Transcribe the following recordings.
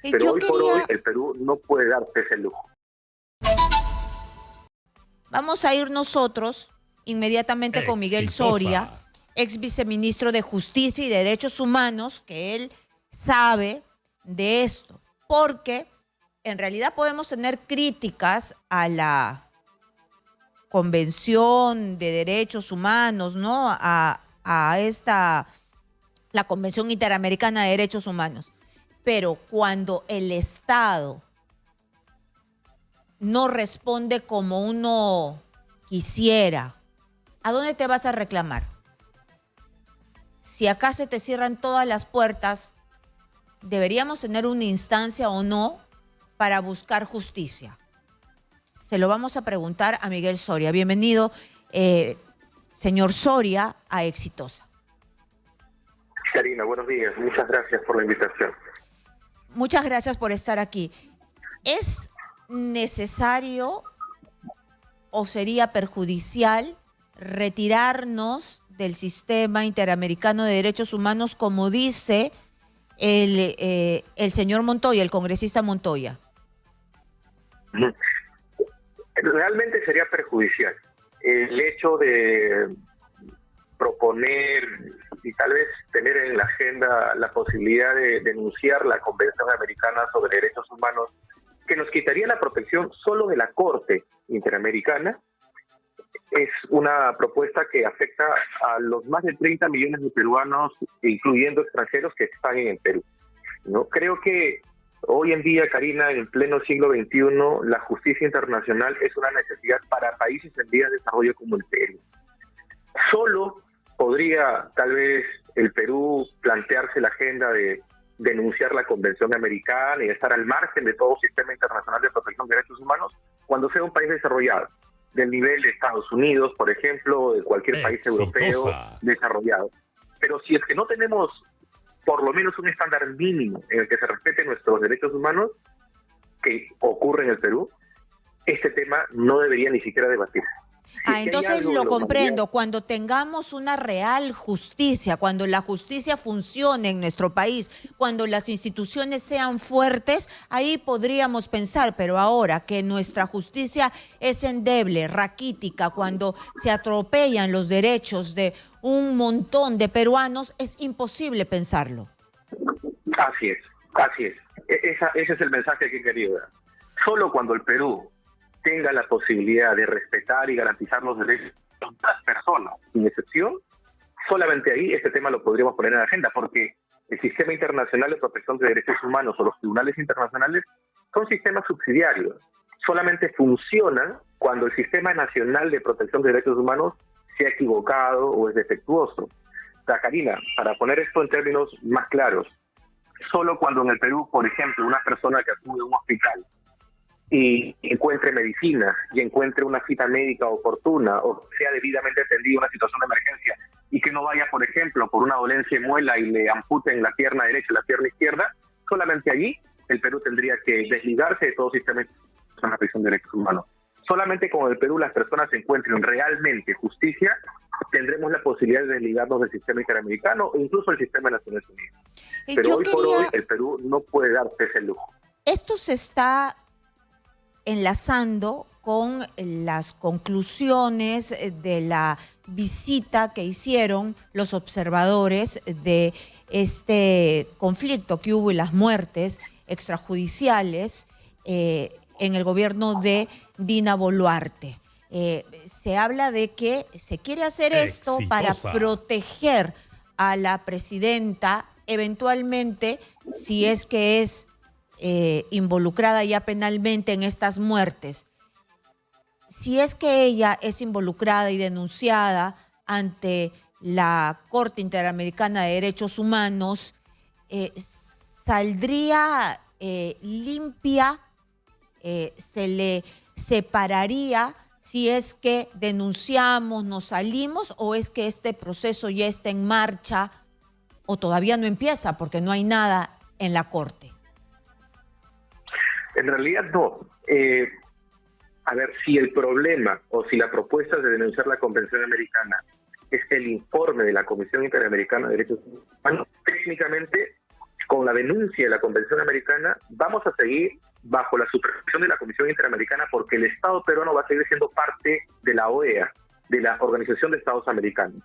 Pero Yo hoy por hoy quería, el Perú no puede darse ese lujo. vamos a ir nosotros inmediatamente con Miguel Soria, Exitosa. ex viceministro de Justicia y Derechos Humanos, que él sabe de esto, porque en realidad podemos tener críticas a la Convención de Derechos Humanos, ¿no? A esta, la Convención Interamericana de Derechos Humanos. Pero cuando el Estado no responde como uno quisiera, ¿a dónde te vas a reclamar? Si acá se te cierran todas las puertas, ¿deberíamos tener una instancia o no para buscar justicia? Se lo vamos a preguntar a Miguel Soria. Bienvenido, señor Soria, a Exitosa. Karina, buenos días. Muchas gracias por la invitación. Muchas gracias por estar aquí. ¿Es necesario o sería perjudicial retirarnos del sistema interamericano de derechos humanos, como dice el señor Montoya, el congresista Montoya? Realmente sería perjudicial. El hecho de proponer y tal vez tener en la agenda la posibilidad de denunciar la Convención Americana sobre Derechos Humanos, que nos quitaría la protección solo de la Corte Interamericana, es una propuesta que afecta a los más de 30 millones de peruanos, incluyendo extranjeros que están en el Perú, ¿no? Creo que hoy en día, Karina, en pleno siglo XXI, la justicia internacional es una necesidad para países en vías de desarrollo como el Perú. Solo podría tal vez el Perú plantearse la agenda de denunciar la Convención Americana y estar al margen de todo sistema internacional de protección de derechos humanos cuando sea un país desarrollado, del nivel de Estados Unidos, por ejemplo, o de cualquier país europeo desarrollado. Pero si es que no tenemos por lo menos un estándar mínimo en el que se respeten nuestros derechos humanos, que ocurre en el Perú, este tema no debería ni siquiera debatirse. Entonces lo comprendo. Cuando tengamos una real justicia, cuando la justicia funcione en nuestro país, cuando las instituciones sean fuertes, ahí podríamos pensar, pero ahora que nuestra justicia es endeble, raquítica, cuando se atropellan los derechos de un montón de peruanos, es imposible pensarlo. Así es, así es. Ese es el mensaje que he querido dar. Solo cuando el Perú tenga la posibilidad de respetar y garantizar los derechos de las personas, sin excepción, solamente ahí este tema lo podríamos poner en la agenda, porque el sistema internacional de protección de derechos humanos o los tribunales internacionales son sistemas subsidiarios. Solamente funcionan cuando el sistema nacional de protección de derechos humanos se ha equivocado o es defectuoso. O sea, Karina, para poner esto en términos más claros, solo cuando en el Perú, por ejemplo, una persona que acude a un hospital y encuentre medicinas y encuentre una cita médica oportuna o sea debidamente atendida una situación de emergencia y que no vaya, por ejemplo, por una dolencia de muela y le amputen la pierna derecha y la pierna izquierda, solamente allí el Perú tendría que desligarse de todo sistema de protección de derechos humanos. Solamente con el Perú las personas encuentren realmente justicia, tendremos la posibilidad de desligarnos del sistema interamericano e incluso del sistema de Naciones Unidas. Pero hoy por hoy el Perú no puede darse ese lujo. Esto se está enlazando con las conclusiones de la visita que hicieron los observadores de este conflicto que hubo y las muertes extrajudiciales en el gobierno de Dina Boluarte. Se habla de que se quiere hacer esto para proteger a la presidenta, eventualmente, si es que es involucrada ya penalmente en estas muertes. Si es que ella es involucrada y denunciada ante la Corte Interamericana de Derechos Humanos, ¿saldría limpia? ¿Se le separaría si es que denunciamos, nos salimos, o es que este proceso ya está en marcha o todavía no empieza porque no hay nada en la Corte? En realidad no. A ver, si el problema o si la propuesta de denunciar la Convención Americana es el informe de la Comisión Interamericana de Derechos Humanos, técnicamente con la denuncia de la Convención Americana, vamos a seguir bajo la supervisión de la Comisión Interamericana, porque el Estado peruano va a seguir siendo parte de la OEA, de la Organización de Estados Americanos.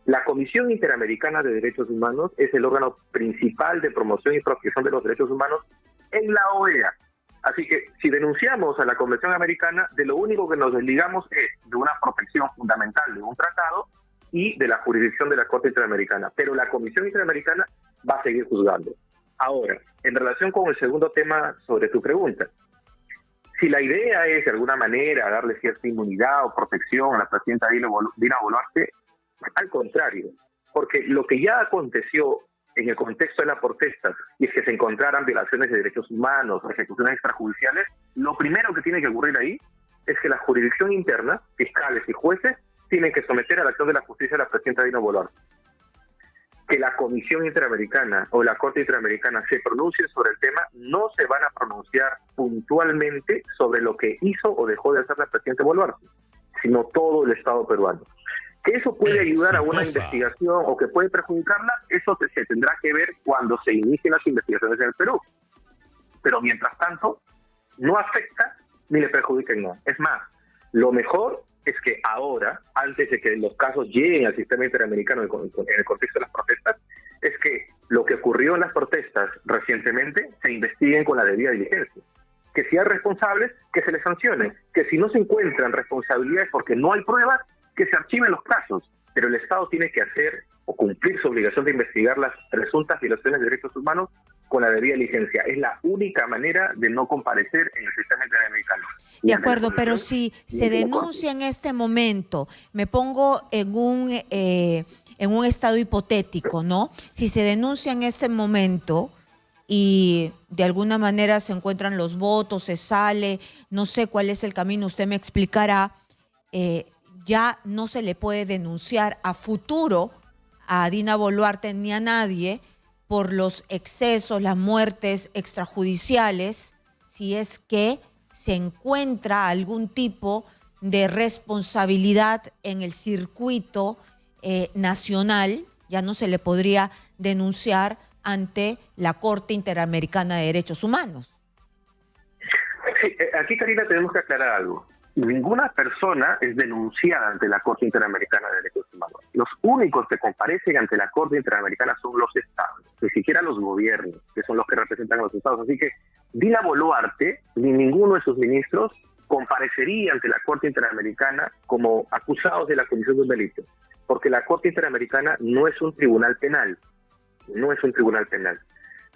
La Comisión Interamericana de Derechos Humanos es el órgano principal de promoción y protección de los derechos humanos en la OEA. Así que si denunciamos a la Convención Americana, de lo único que nos desligamos es de una protección fundamental de un tratado y de la jurisdicción de la Corte Interamericana. Pero la Comisión Interamericana va a seguir juzgando. Ahora, en relación con el segundo tema sobre tu pregunta, si la idea es de alguna manera darle cierta inmunidad o protección a la presidenta Dina Boluarte, al contrario, porque lo que ya aconteció en el contexto de las protestas, y es que se encontraran violaciones de derechos humanos o ejecuciones extrajudiciales, lo primero que tiene que ocurrir ahí es que la jurisdicción interna, fiscales y jueces, tienen que someter a la acción de la justicia a la presidenta Dina Boluarte. Que la Comisión Interamericana o la Corte Interamericana se pronuncie sobre el tema, no se van a pronunciar puntualmente sobre lo que hizo o dejó de hacer la presidenta Boluarte, sino todo el Estado peruano. Que eso puede ayudar a una investigación o que puede perjudicarla, eso se tendrá que ver cuando se inicien las investigaciones en el Perú. Pero mientras tanto, no afecta ni le perjudica en nada. Es más, lo mejor es que ahora, antes de que los casos lleguen al sistema interamericano en el contexto de las protestas, es que lo que ocurrió en las protestas recientemente se investiguen con la debida diligencia. Que si hay responsables, que se les sancione. Que si no se encuentran responsabilidades porque no hay pruebas, que se archiven los casos. Pero el Estado tiene que hacer o cumplir su obligación de investigar las presuntas violaciones de derechos humanos con la debida diligencia. Es la única manera de no comparecer en el sistema interamericano. De acuerdo, pero si se denuncia en este momento, me pongo en un estado hipotético, ¿no? Si se denuncia en este momento y de alguna manera se encuentran los votos, se sale, no sé cuál es el camino, usted me explicará, ya no se le puede denunciar a futuro a Dina Boluarte ni a nadie por los excesos, las muertes extrajudiciales, si es que se encuentra algún tipo de responsabilidad en el circuito nacional, ya no se le podría denunciar ante la Corte Interamericana de Derechos Humanos. Sí, aquí, Karina, tenemos que aclarar algo. Ninguna persona es denunciada ante la Corte Interamericana de Derechos Humanos. Los únicos que comparecen ante la Corte Interamericana son los estados, ni siquiera los gobiernos, que son los que representan a los estados. Así que Dina Boluarte ni ninguno de sus ministros comparecería ante la Corte Interamericana como acusados de la comisión de un delito, porque la Corte Interamericana no es un tribunal penal, no es un tribunal penal.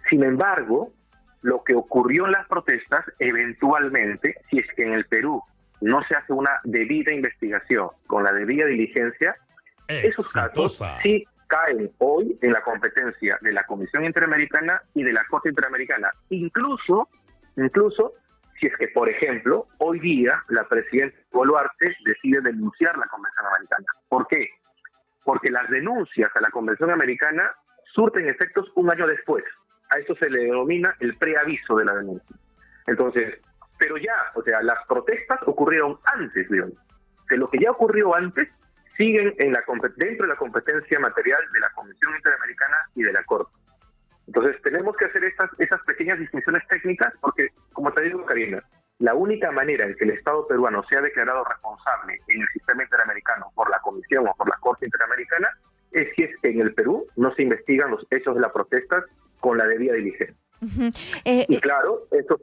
Sin embargo, lo que ocurrió en las protestas, eventualmente, si es que en el Perú no se hace una debida investigación con la debida diligencia, esos casos sí caen hoy en la competencia de la Comisión Interamericana y de la Corte Interamericana. Incluso si es que, por ejemplo, hoy día la presidenta Boluarte decide denunciar la Convención Americana. ¿Por qué? Porque las denuncias a la Convención Americana surten efectos un año después. A eso se le denomina el preaviso de la denuncia. Entonces, pero ya, o sea, las protestas ocurrieron antes de hoy. De lo que ya ocurrió antes, siguen dentro de la competencia material de la Comisión Interamericana y de la Corte. Entonces, tenemos que hacer esas pequeñas distinciones técnicas porque, como te digo, Karina, la única manera en que el Estado peruano sea declarado responsable en el sistema interamericano por la Comisión o por la Corte Interamericana es si es que en el Perú no se investigan los hechos de las protestas con la debida diligencia. Y claro, eso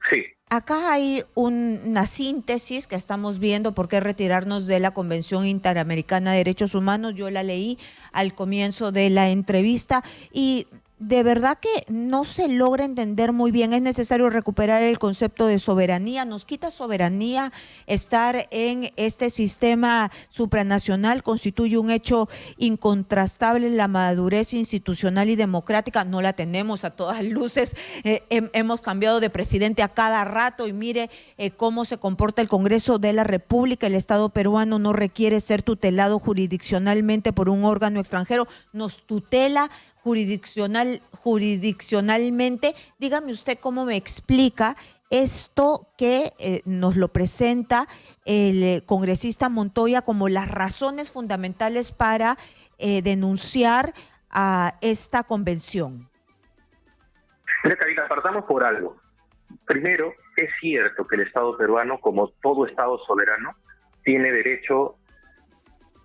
sí. Acá hay una síntesis que estamos viendo por qué retirarnos de la Convención Interamericana de Derechos Humanos. Yo la leí al comienzo de la entrevista y de verdad que no se logra entender muy bien. Es necesario recuperar el concepto de soberanía. Nos quita soberanía estar en este sistema supranacional. Constituye un hecho incontrastable. La madurez institucional y democrática no la tenemos a todas luces. Hemos cambiado de presidente a cada rato y mire cómo se comporta el Congreso de la República. El Estado peruano no requiere ser tutelado jurisdiccionalmente por un órgano extranjero. Nos tutela jurisdiccionalmente. Dígame usted cómo me explica esto que nos lo presenta el congresista Montoya como las razones fundamentales para denunciar a esta convención. Mira, Karina, partamos por algo. Primero, es cierto que el Estado peruano, como todo Estado soberano, tiene derecho,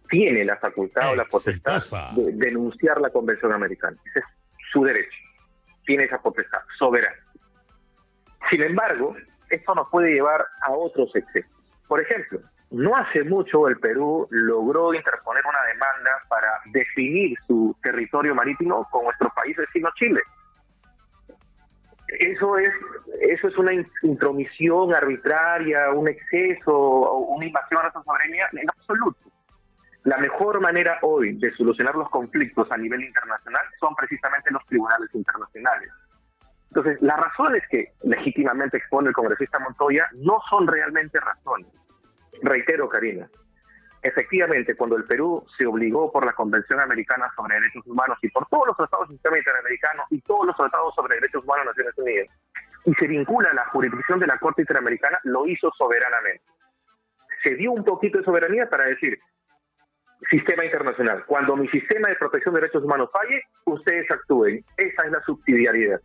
tiene la facultad o la potestad de denunciar la Convención Americana. Ese es su derecho. Tiene esa potestad soberana. Sin embargo, esto nos puede llevar a otros excesos. Por ejemplo, no hace mucho el Perú logró interponer una demanda para definir su territorio marítimo con nuestro país vecino Chile. Eso es una intromisión arbitraria, un exceso, una invasión a nuestra soberanía en absoluto. La mejor manera hoy de solucionar los conflictos a nivel internacional son precisamente los tribunales internacionales. Entonces, las razones que legítimamente expone el congresista Montoya no son realmente razones. Reitero, Karina, efectivamente, cuando el Perú se obligó por la Convención Americana sobre Derechos Humanos y por todos los tratados del sistema interamericano y todos los tratados sobre derechos humanos de Naciones Unidas, y se vincula a la jurisdicción de la Corte Interamericana, lo hizo soberanamente. Se dio un poquito de soberanía para decir, sistema internacional, cuando mi sistema de protección de derechos humanos falle, ustedes actúen. Esa es la subsidiariedad.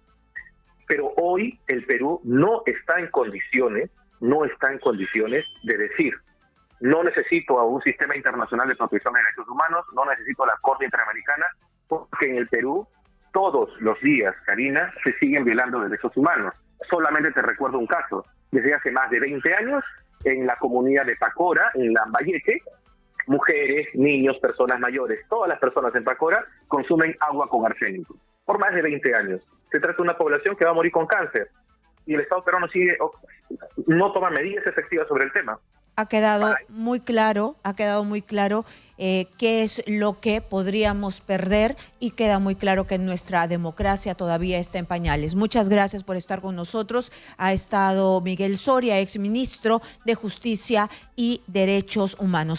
Pero hoy el Perú no está en condiciones de decir, no necesito a un sistema internacional de protección de derechos humanos, no necesito a la Corte Interamericana, porque en el Perú todos los días, Karina, se siguen violando derechos humanos. Solamente te recuerdo un caso. Desde hace más de 20 años, en la comunidad de Pacora, en Lambayeque, mujeres, niños, personas mayores, todas las personas en Pacora consumen agua con arsénico. Por más de 20 años. Se trata de una población que va a morir con cáncer. Y el Estado peruano no toma medidas efectivas sobre el tema. Ha quedado muy claro qué es lo que podríamos perder y queda muy claro que nuestra democracia todavía está en pañales. Muchas gracias por estar con nosotros. Ha estado Miguel Soria, exministro de Justicia y Derechos Humanos.